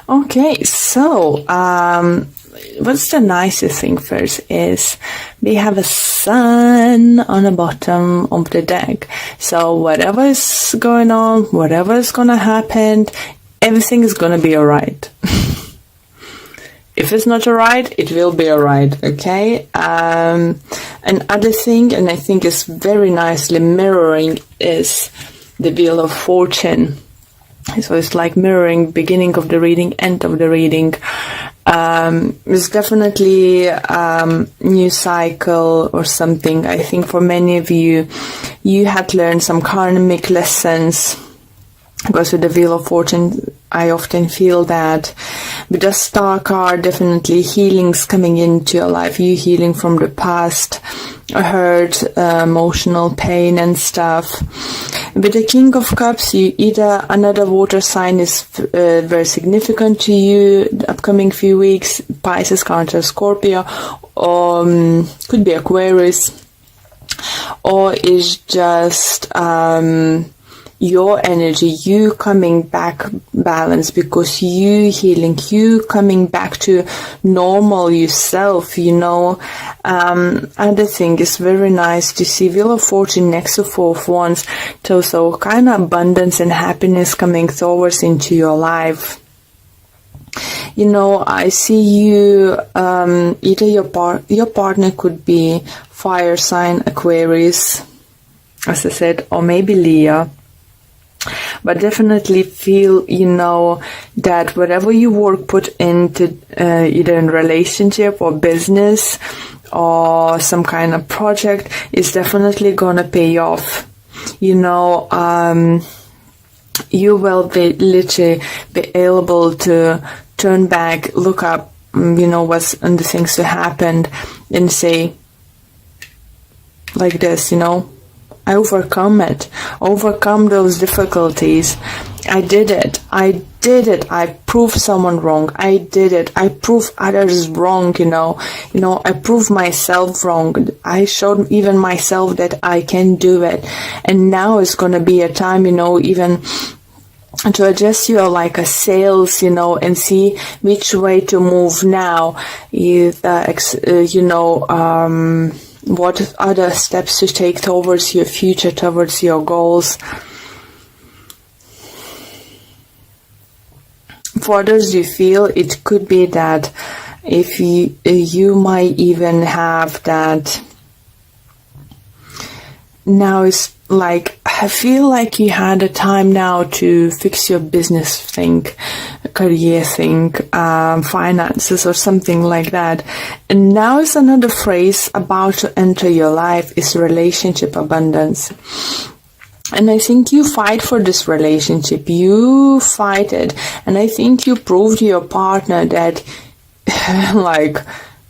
Okay, so what's the nicest thing first is we have a sun on the bottom of the deck. So whatever is going on, whatever is going to happen, everything is going to be alright. If it's not alright, it will be alright, okay? Another thing, and I think is very nicely mirroring, is the Wheel of Fortune. So it's like mirroring beginning of the reading, end of the reading. It's definitely new cycle or something. I think for many of you, you had learned some karmic lessons. Because with the Wheel of Fortune, I often feel that with the Star card, definitely healing's coming into your life. You healing from the past, hurt, emotional pain and stuff. With the King of Cups, you either another water sign is very significant to you the upcoming few weeks. Pisces, Cancer, Scorpio, could be Aquarius, or is just your energy, you coming back balanced, because you healing, you coming back to normal yourself, Other thing is very nice to see Wheel of Fortune next to Four of Wands, so kind of abundance and happiness coming towards into your life. I see you, either your partner could be fire sign, Aquarius, as I said, or maybe Leo. But definitely feel, that whatever you work put into either in relationship or business or some kind of project is definitely gonna pay off. You will be literally be able to turn back, look up, what's and the things that happened, and say like this, I overcome those difficulties. I did it. I proved someone wrong. I did it. I proved others wrong, I proved myself wrong. I showed even myself that I can do it. And now is going to be a time, even to adjust your like a sails, and see which way to move now. What other steps to take towards your future, towards your goals. For others, you feel it could be that if you might even have that now is like, I feel like you had a time now to fix your business thing, career thing, finances or something like that. And now is another phrase about to enter your life is relationship abundance. And I think you fight for this relationship. You fight it. And I think you proved to your partner that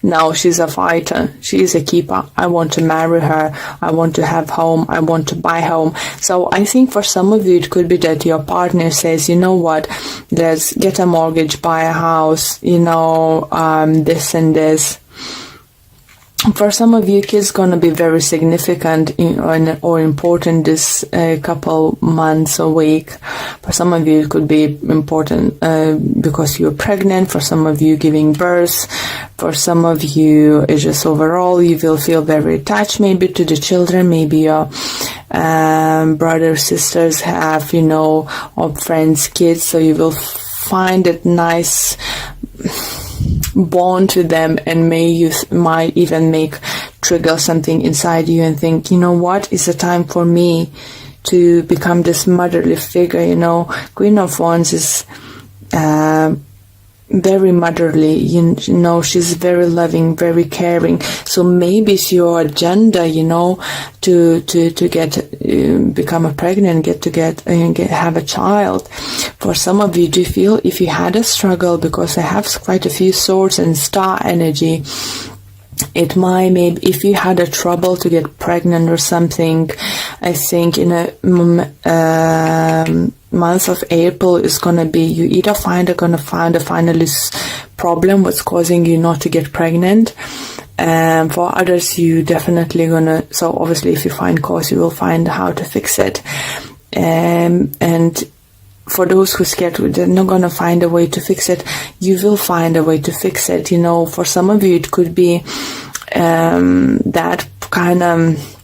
now she's a fighter. She is a keeper. I want to marry her. I want to have home. I want to buy home. So I think for some of you, it could be that your partner says, what, let's get a mortgage, buy a house, this and this. For some of you, kids going to be very significant or important this couple months or week. For some of you, it could be important because you're pregnant. For some of you, giving birth. For some of you, it's just overall, you will feel very attached maybe to the children. Maybe your brothers, sisters have, or friends, kids. So you will find it nice bond to them, and you might even trigger something inside you and think, what is the time for me to become this motherly figure. Queen of Wands is very motherly, she's very loving, very caring. So maybe it's your agenda, to become pregnant, have a child. For some of you, do you feel if you had a struggle, because I have quite a few swords and star energy, it might, maybe if you had a trouble to get pregnant or something, I think in a month of April is going to be, you either gonna find a finalist problem what's causing you not to get pregnant. For others, you definitely gonna, so obviously if you find cause, you will find how to fix it. And for those who scared, they're not going to find a way to fix it. You will find a way to fix it. For some of you, it could be that kind of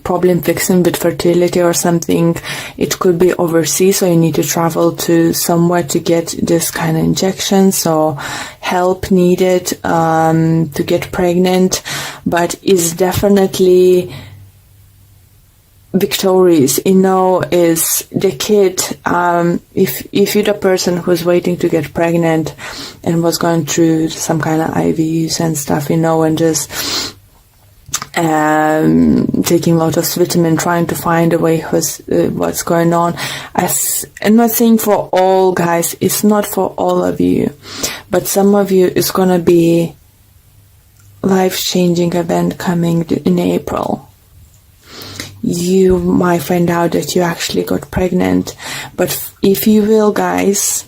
problem fixing with fertility or something. It could be overseas, so you need to travel to somewhere to get this kind of injections or help needed to get pregnant. But it's definitely victorious, is the kid. If you're the person who's waiting to get pregnant and was going through some kind of IVs and stuff, and just taking a lot of vitamin, trying to find a way what's going on. I'm not saying for all guys, it's not for all of you, but some of you is gonna be life-changing event coming in April. You might find out that you actually got pregnant, but if you will, guys,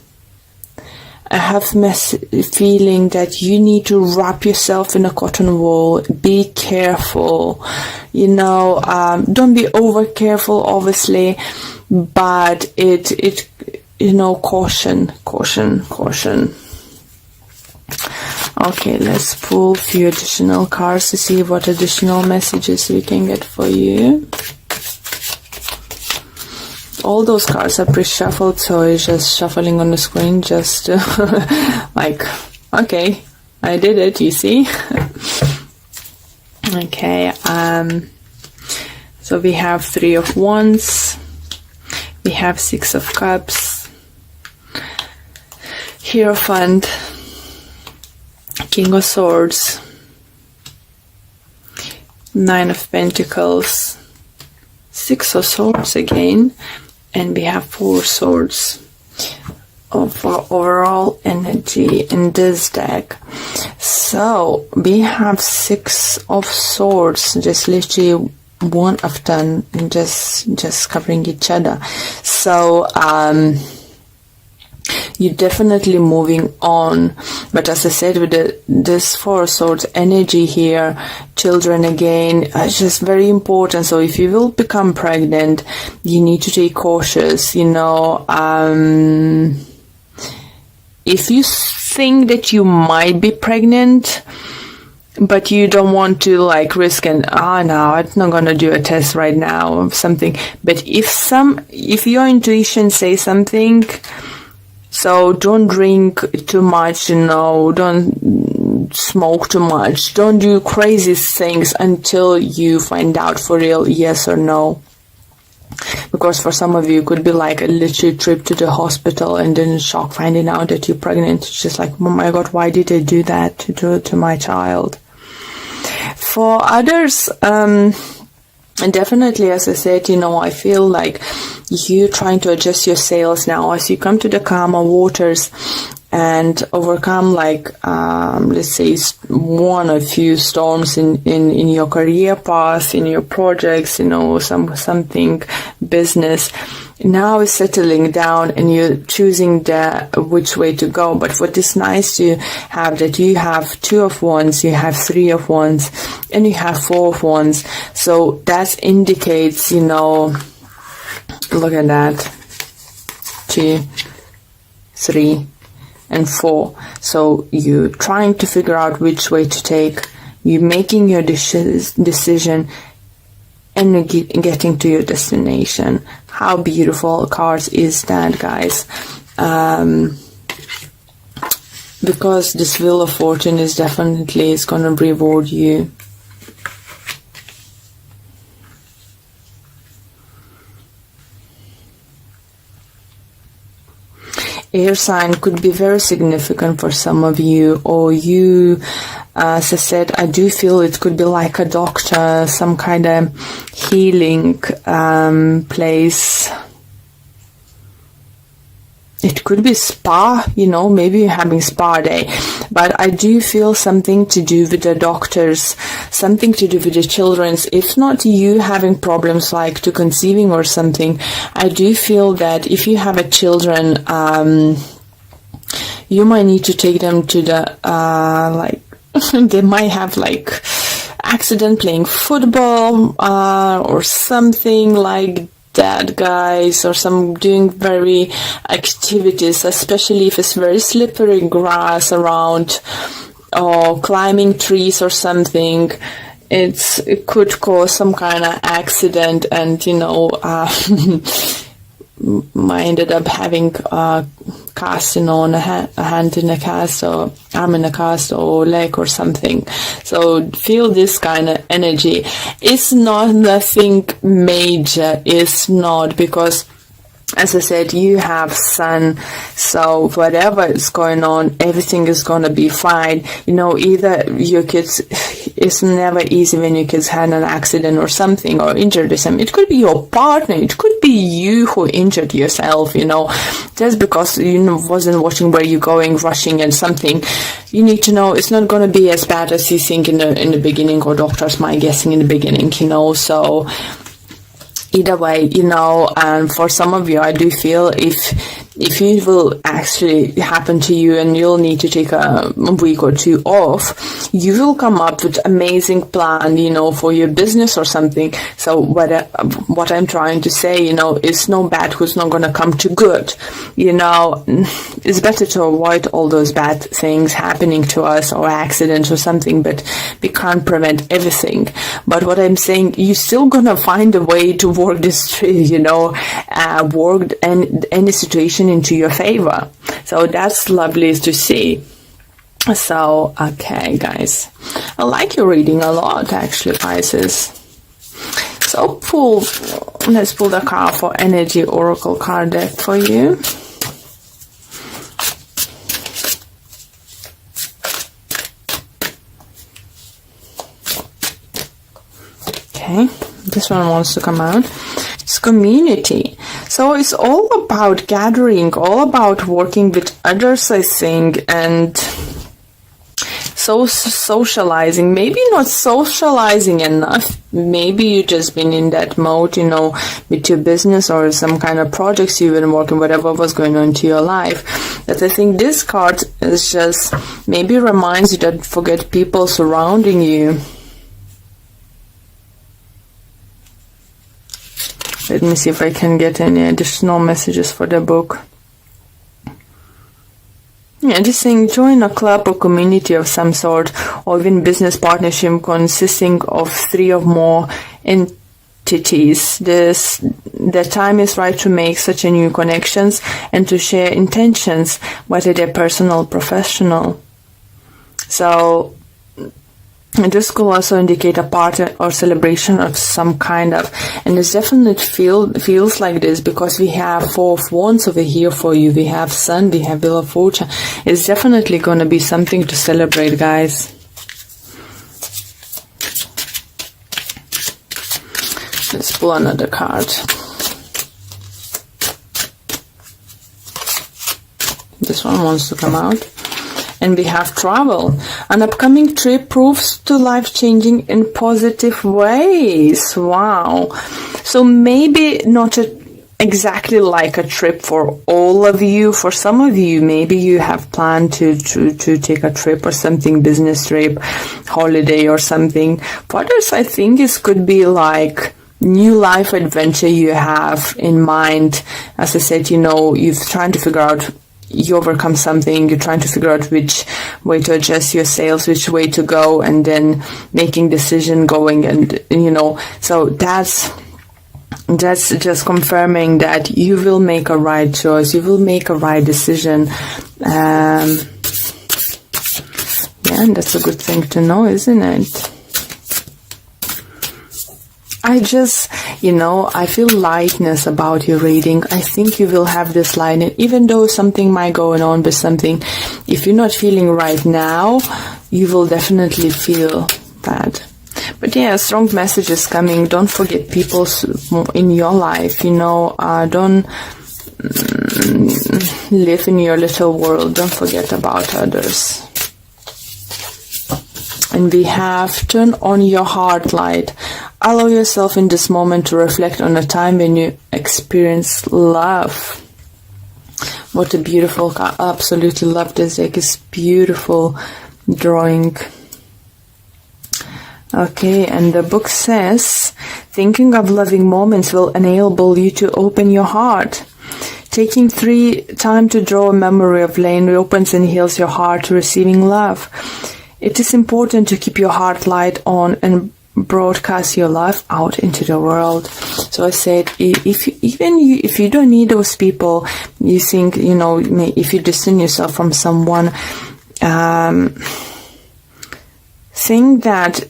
I have feeling that you need to wrap yourself in a cotton wool. Be careful, don't be over careful, obviously, but caution. Okay, let's pull a few additional cards to see what additional messages we can get for you. All those cards are pre-shuffled, so it's just shuffling on the screen, just okay, I did it, you see. Okay, so we have 3 of Wands, we have 6 of Cups, Hierophant, King of Swords, 9 of Pentacles, 6 of Swords again, and we have 4 swords of overall energy in this deck. So we have 6 of Swords, just literally one of them, just covering each other. So you're definitely moving on, but as I said, with this 4 swords energy here, children again, it's just very important. So if you will become pregnant, you need to take cautious. If you think that you might be pregnant, but you don't want to risk and no, I'm not gonna do a test right now or something. But if your intuition says something, so don't drink too much, don't smoke too much, don't do crazy things until you find out for real yes or no. Because for some of you, it could be like a literal trip to the hospital and then shock finding out that you're pregnant. It's just like, oh my God, why did I do that to my child? For others, and definitely, as I said, I feel like you trying to adjust your sails now as you come to the calmer waters and overcome let's say one or few storms in your career path, in your projects, something business. Now is settling down and you're choosing which way to go. But what is nice to have that you have 2 of Wands, you have 3 of Wands, and you have 4 of Wands. So that indicates, look at that, 2, 3, and 4. So you're trying to figure out which way to take. You're making your decision and getting to your destination. How beautiful cards is that, guys? Because this Wheel of Fortune is definitely going to reward you. Air sign could be very significant for some of you, or you, as I said, I do feel it could be like a doctor, some kind of healing place. It could be spa, maybe you're having spa day. But I do feel something to do with the doctors, something to do with the children's. If not you having problems like to conceiving or something, I do feel that if you have a children, you might need to take them to the, they might have accident playing football or something like that, guys, or some doing very activities, especially if it's very slippery grass around, or climbing trees or something. It could cause some kind of accident, and I ended up having casting on a hand in a cast, or arm in a cast, or leg or something. So feel this kind of energy. It's not nothing major. It's not, because as I said, you have sun, so whatever is going on, everything is going to be fine. Either your kids, it's never easy when your kids had an accident or something, or injured or something. It could be your partner, it could be you who injured yourself, just because you wasn't watching where you're going, rushing and something. You need to know it's not going to be as bad as you think in the beginning, or doctors might guessing in the beginning, so either way, and for some of you, I do feel if it will actually happen to you and you'll need to take a week or two off, you will come up with amazing plan, for your business or something. So what I'm trying to say, is no bad who's not going to come to good. It's better to avoid all those bad things happening to us, or accidents or something, but we can't prevent everything. But what I'm saying, you're still going to find a way to work this, work any situation into your favor. So that's lovely to see. So, okay, guys, I like your reading a lot, actually, Pisces. So let's pull the card for Energy Oracle card deck for you. Okay, this one wants to come out. It's community. So it's all about gathering, all about working with others, I think, and socializing. Maybe not socializing enough. Maybe you just been in that mode, with your business or some kind of projects you've been working, whatever was going on to your life. But I think this card is just maybe reminds you that forget people surrounding you. Let me see if I can get any additional messages for the book. Yeah, just saying join a club or community of some sort, or even business partnership consisting of 3 or more entities. The time is right to make such a new connections and to share intentions, whether they're personal or professional. So this could also indicate a party or celebration of some kind of, and it definitely feels like this, because we have 4 of Wands over here for you. We have Sun, we have Wheel of Fortune. It's definitely going to be something to celebrate, guys. Let's pull another card. This one wants to come out. And we have travel. An upcoming trip proves to life-changing in positive ways. Wow. So maybe not exactly like a trip for all of you. For some of you, maybe you have planned to take a trip or something, business trip, holiday or something. For others, I think it could be like new life adventure you have in mind. As I said, you're trying to figure out, you overcome something, you're trying to figure out which way to adjust your sails, which way to go, and then making decision going, and so that's just confirming that you will make a right choice, you will make a right decision. Yeah, and that's a good thing to know, isn't it? I just, I feel lightness about your reading. I think you will have this lightness, even though something might go on with something. If you're not feeling right now, you will definitely feel that. But yeah, strong messages coming. Don't forget people in your life, don't live in your little world. Don't forget about others. And we have turn on your heart light. Allow yourself in this moment to reflect on a time when you experienced love. What a beautiful card. Absolutely love this deck. It's beautiful drawing. Okay, and the book says, thinking of loving moments will enable you to open your heart. Taking time to draw a memory of Lane opens and heals your heart to receiving love. It is important to keep your heart light on and broadcast your love out into the world. So I said, if you don't need those people, you think, if you distance yourself from someone, think that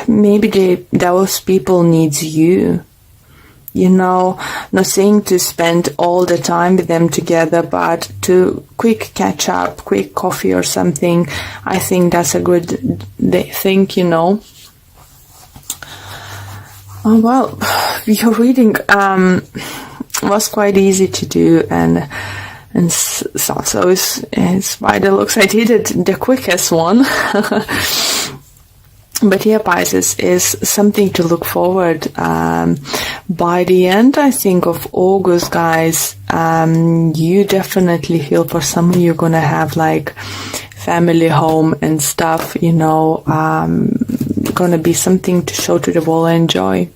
maybe those people needs you. Not saying to spend all the time with them together, but to quick catch up, quick coffee or something. I think that's a good thing, Oh, well, your reading was quite easy to do, and so it's by the looks I did it the quickest one. But yeah, Pisces is something to look forward. By the end, I think, of August, guys, you definitely feel, for some of you, gonna have like family home and stuff, gonna be something to show to the world and enjoy.